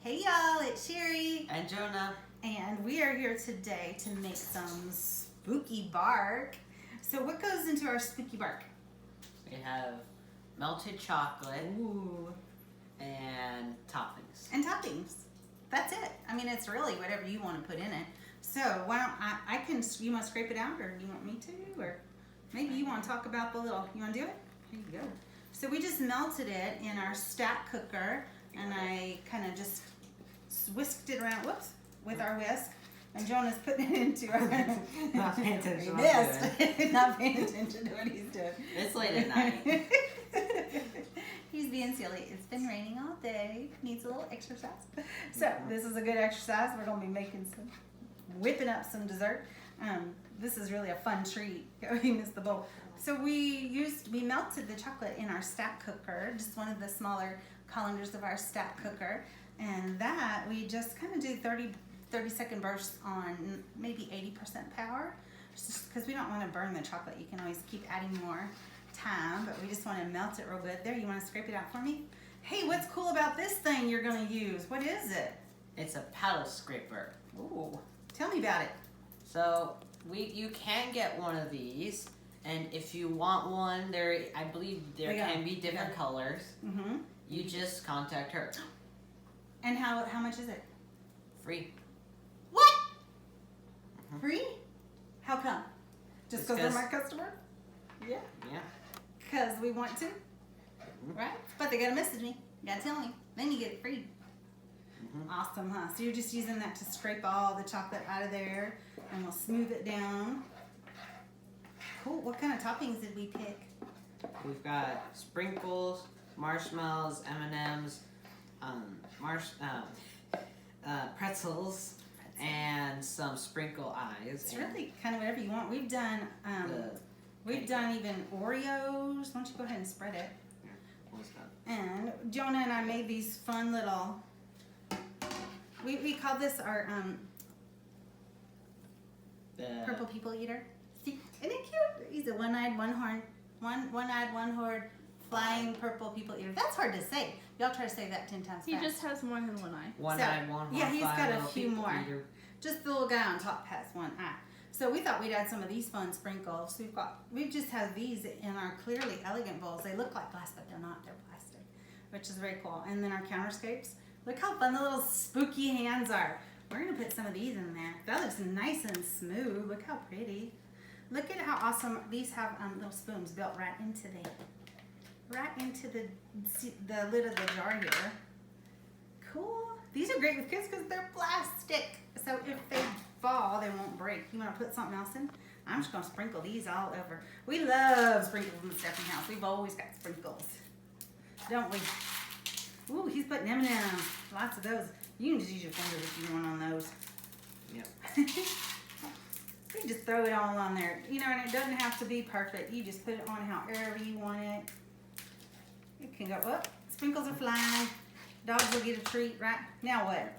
Hey y'all, it's Sherry. And Jonah. And we are here today to make some spooky bark. So what goes into our spooky bark? We have melted chocolate. Ooh. And toppings. And toppings. That's it. I mean, it's really whatever you want to put in it. So why don't you want to scrape it out, or do you want me to? Or maybe you want to talk about the little, you want to do it? Here you go. So we just melted it in our stack cooker, and I kind of just whisked it around, with our whisk. And Jonah's putting it into our... Not paying attention. He missed. Not paying attention to what he's doing. It's late at night. He's being silly. It's been raining all day. Needs a little exercise. So this is a good exercise. We're going to be whipping up some dessert. This is really a fun treat. We missed the bowl. So we melted the chocolate in our stack cooker, just one of the smaller colanders of our stack cooker. And that we just kind of do 30-second bursts on maybe 80% power, just because we don't want to burn the chocolate. You can always keep adding more time, but we just want to melt it real good. There, you want to scrape it out for me? Hey, what's cool about this thing you're going to use? What is it? It's a paddle scraper. Ooh, tell me about it. So you can get one of these, and if you want one, I believe there can be different colors. Mm-hmm. You just contact her. And how much is it? Free. What? Mm-hmm. Free? How come? Just because they're my customer? Yeah. Yeah. Because we want to? Mm-hmm. Right? But they gotta message me. You gotta tell me. Then you get it free. Mm-hmm. Awesome, huh? So you're just using that to scrape all the chocolate out of there, and we'll smooth it down. Cool. What kind of toppings did we pick? We've got sprinkles, marshmallows, M&Ms, pretzels, and some sprinkle eyes. It's really kind of whatever you want. We've done even Oreos. Why don't you go ahead and spread it? And Jonah and I made these fun little. We call this our purple people eater. See, isn't it cute? He's a one-eyed, one-horned, flying purple people eater. That's hard to say. Y'all try to say that 10 times fast. He just has more than one eye. One-eyed, one-horned. Yeah, he's got a few more. Eater. Just the little guy on top has one eye. So we thought we'd add some of these fun sprinkles. We just have these in our clearly elegant bowls. They look like glass, but they're not. They're plastic, which is very cool. And then our counterscapes. Look how fun the little spooky hands are. We're gonna put some of these in there. That looks nice and smooth. Look how pretty. Look at how awesome these have little spoons built right into the lid of the jar here. Cool. These are great with kids because they're plastic. So if they fall, they won't break. You want to put something else in? I'm just going to sprinkle these all over. We love sprinkles in the Stephanie house. We've always got sprinkles. Don't we? Ooh, he's putting M&Ms. Lots of those. You can just use your fingers if you want on those. Yep. You just throw it all on there. You know, and it doesn't have to be perfect. You just put it on however you want it. It can go up. Sprinkles are flying. Dogs will get a treat, right? Now what?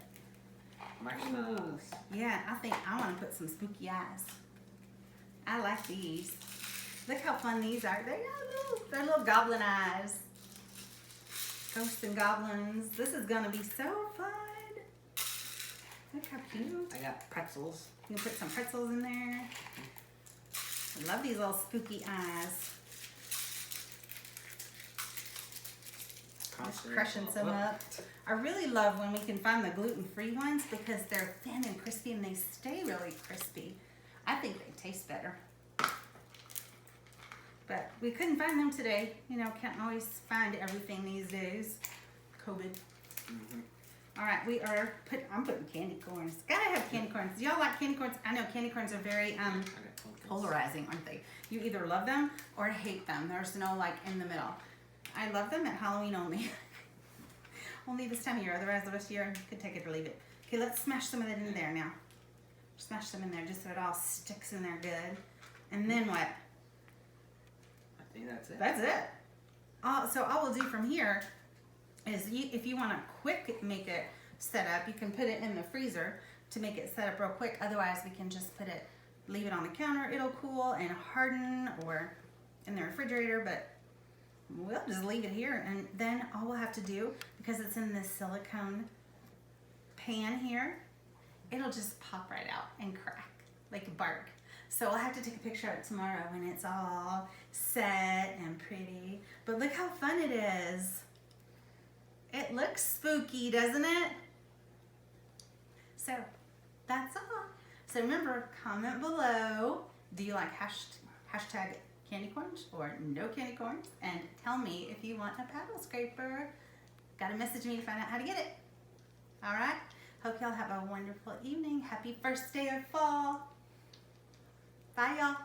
Marshmallows. Ooh, yeah, I think I want to put some spooky eyes. I like these. Look how fun these are. They're little goblin eyes. Ghosts and goblins. This is going to be so fun. Look how cute. I got pretzels. You can put some pretzels in there. I love these little spooky eyes. Just crushing some up. I really love when we can find the gluten-free ones because they're thin and crispy and they stay really crispy. I think they taste better. But we couldn't find them today. You know, can't always find everything these days. COVID. Mm-hmm. All right, I'm putting candy corns. Gotta have candy corns. Do y'all like candy corns? I know candy corns are very polarizing, aren't they? You either love them or hate them. There's no like in the middle. I love them at Halloween only. Only this time of year. Otherwise, the rest of the year, you could take it or leave it. Okay, let's smash some of that in there now. Smash them in there just so it all sticks in there good. And then what? I think that's it. That's it. So all we'll do from here is if you want to quick make it set up, you can put it in the freezer to make it set up real quick. Otherwise, we can just leave it on the counter. It'll cool and harden, or in the refrigerator, but we'll just leave it here. And then all we'll have to do, because it's in this silicone pan here, it'll just pop right out and crack like a bark. So I'll have to take a picture of it tomorrow when it's all set and pretty. But look how fun it is. It looks spooky, doesn't it? So that's all. So remember, comment below, do you like hashtag candy corns or no candy corns? And tell me if you want a paddle scraper. Gotta message me to find out how to get it. All right? Hope y'all have a wonderful evening. Happy first day of fall. Bye, y'all.